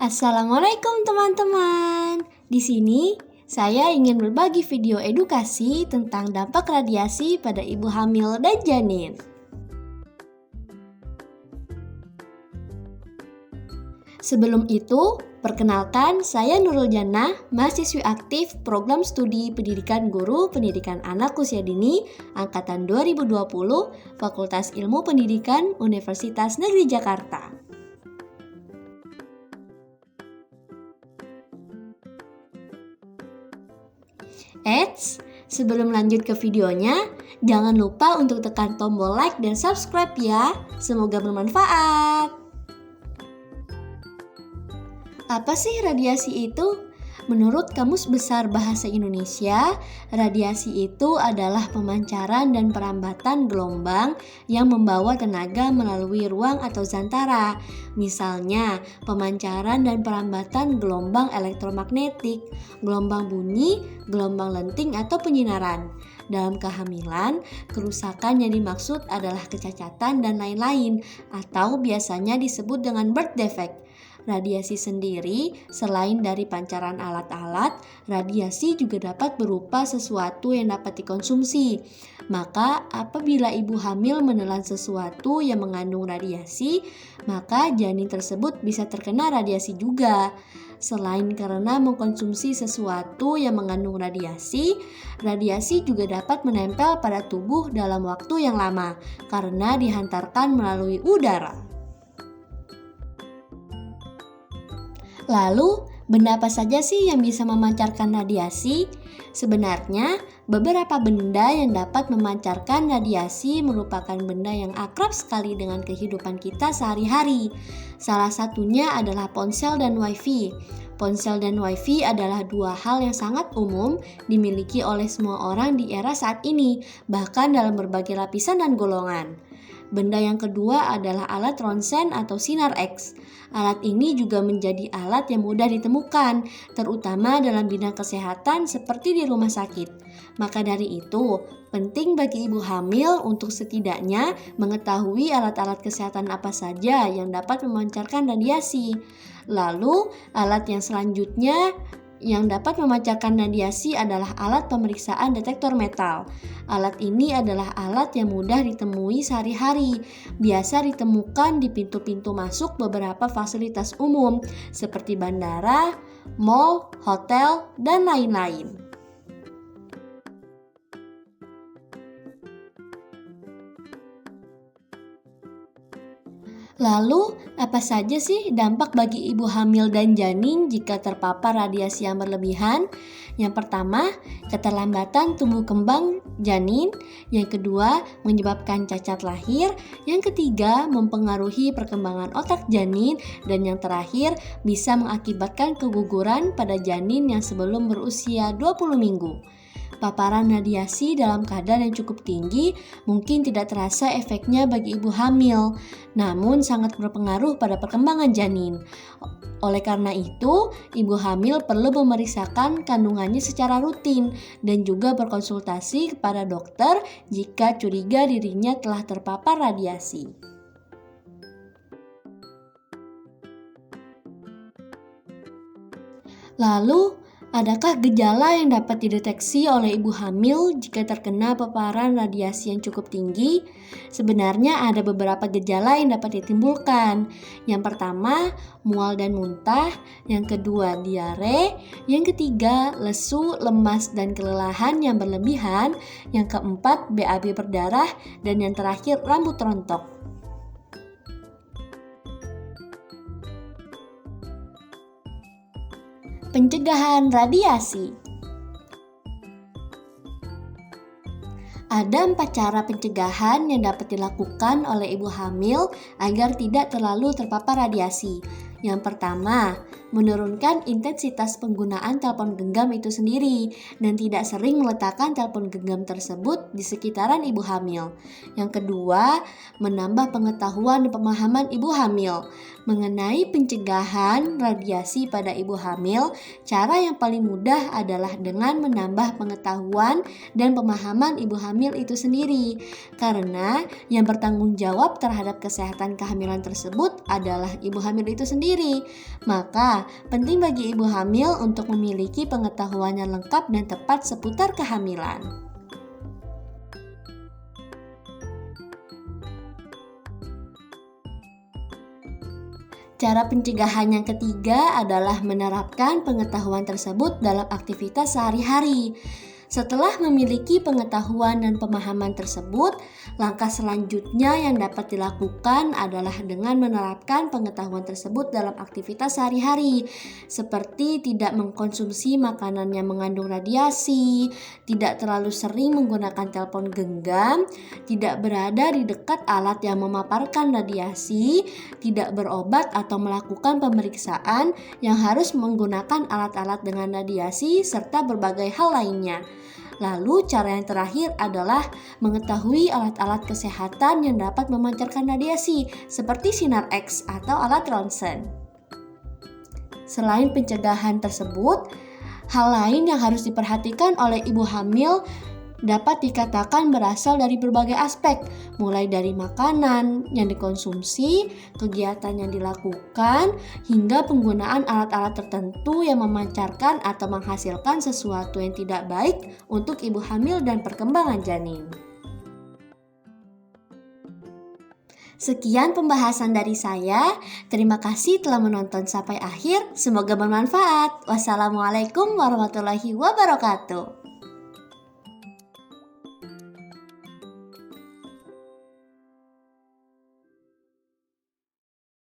Assalamualaikum teman-teman. Di sini saya ingin berbagi video edukasi tentang dampak radiasi pada ibu hamil dan janin. Sebelum itu, perkenalkan saya Nurul Jannah, mahasiswi aktif Program Studi Pendidikan Guru Pendidikan Anak Usia Dini Angkatan 2020, Fakultas Ilmu Pendidikan Universitas Negeri Jakarta. Eits, sebelum lanjut ke videonya, jangan lupa untuk tekan tombol like dan subscribe ya. Semoga bermanfaat. Apa sih radiasi itu? Menurut Kamus Besar Bahasa Indonesia, radiasi itu adalah pemancaran dan perambatan gelombang yang membawa tenaga melalui ruang atau zantara. Misalnya, pemancaran dan perambatan gelombang elektromagnetik, gelombang bunyi, gelombang lenting atau penyinaran. Dalam kehamilan, kerusakan yang dimaksud adalah kecacatan dan lain-lain, atau biasanya disebut dengan birth defect. Radiasi sendiri, selain dari pancaran alat-alat, radiasi juga dapat berupa sesuatu yang dapat dikonsumsi. Maka, apabila ibu hamil menelan sesuatu yang mengandung radiasi, maka janin tersebut bisa terkena radiasi juga. Selain karena mengkonsumsi sesuatu yang mengandung radiasi, radiasi juga dapat menempel pada tubuh dalam waktu yang lama karena dihantarkan melalui udara. Lalu, benda apa saja sih yang bisa memancarkan radiasi? Sebenarnya, beberapa benda yang dapat memancarkan radiasi merupakan benda yang akrab sekali dengan kehidupan kita sehari-hari. Salah satunya adalah ponsel dan wifi. Ponsel dan wifi adalah dua hal yang sangat umum dimiliki oleh semua orang di era saat ini, bahkan dalam berbagai lapisan dan golongan. Benda yang kedua adalah alat ronsen atau sinar X. Alat ini juga menjadi alat yang mudah ditemukan, terutama dalam bidang kesehatan seperti di rumah sakit. Maka dari itu, penting bagi ibu hamil untuk setidaknya mengetahui alat-alat kesehatan apa saja yang dapat memancarkan radiasi. Lalu, alat yang selanjutnya yang dapat memancarkan radiasi adalah alat pemeriksaan detektor metal. Alat ini adalah alat yang mudah ditemui sehari-hari. Biasa ditemukan di pintu-pintu masuk beberapa fasilitas umum seperti bandara, mal, hotel, dan lain-lain. Lalu, apa saja sih dampak bagi ibu hamil dan janin jika terpapar radiasi yang berlebihan? Yang pertama, keterlambatan tumbuh kembang janin. Yang kedua, menyebabkan cacat lahir. Yang ketiga, mempengaruhi perkembangan otak janin. Dan yang terakhir, bisa mengakibatkan keguguran pada janin yang sebelum berusia 20 minggu. Paparan radiasi dalam kadar yang cukup tinggi mungkin tidak terasa efeknya bagi ibu hamil, namun sangat berpengaruh pada perkembangan janin. Oleh karena itu, ibu hamil perlu memeriksakan kandungannya secara rutin dan juga berkonsultasi kepada dokter jika curiga dirinya telah terpapar radiasi. Lalu, adakah gejala yang dapat dideteksi oleh ibu hamil jika terkena paparan radiasi yang cukup tinggi? Sebenarnya ada beberapa gejala yang dapat ditimbulkan. Yang pertama, mual dan muntah. Yang kedua, diare. Yang ketiga, lesu, lemas, dan kelelahan yang berlebihan. Yang keempat, BAB berdarah. Dan yang terakhir, rambut rontok. Pencegahan radiasi. Ada 4 cara pencegahan yang dapat dilakukan oleh ibu hamil agar tidak terlalu terpapar radiasi. Yang pertama, menurunkan intensitas penggunaan telepon genggam itu sendiri dan tidak sering meletakkan telepon genggam tersebut di sekitaran ibu hamil. Yang kedua, menambah pengetahuan dan pemahaman ibu hamil mengenai pencegahan radiasi pada ibu hamil. Cara yang paling mudah adalah dengan menambah pengetahuan dan pemahaman ibu hamil itu sendiri, karena yang bertanggung jawab terhadap kesehatan kehamilan tersebut adalah ibu hamil itu sendiri. Maka, penting bagi ibu hamil untuk memiliki pengetahuan yang lengkap dan tepat seputar kehamilan. Cara pencegahan yang ketiga adalah menerapkan pengetahuan tersebut dalam aktivitas sehari-hari. Setelah memiliki pengetahuan dan pemahaman tersebut, langkah selanjutnya yang dapat dilakukan adalah dengan menerapkan pengetahuan tersebut dalam aktivitas sehari-hari, seperti tidak mengkonsumsi makanan yang mengandung radiasi, tidak terlalu sering menggunakan telepon genggam, tidak berada di dekat alat yang memaparkan radiasi, tidak berobat atau melakukan pemeriksaan yang harus menggunakan alat-alat dengan radiasi, serta berbagai hal lainnya. Lalu cara yang terakhir adalah mengetahui alat-alat kesehatan yang dapat memancarkan radiasi seperti sinar X atau alat ronsen. Selain pencegahan tersebut, hal lain yang harus diperhatikan oleh ibu hamil dapat dikatakan berasal dari berbagai aspek, mulai dari makanan yang dikonsumsi, kegiatan yang dilakukan, hingga penggunaan alat-alat tertentu yang memancarkan atau menghasilkan sesuatu yang tidak baik untuk ibu hamil dan perkembangan janin. Sekian pembahasan dari saya. Terima kasih telah menonton sampai akhir. Semoga bermanfaat. Wassalamualaikum warahmatullahi wabarakatuh.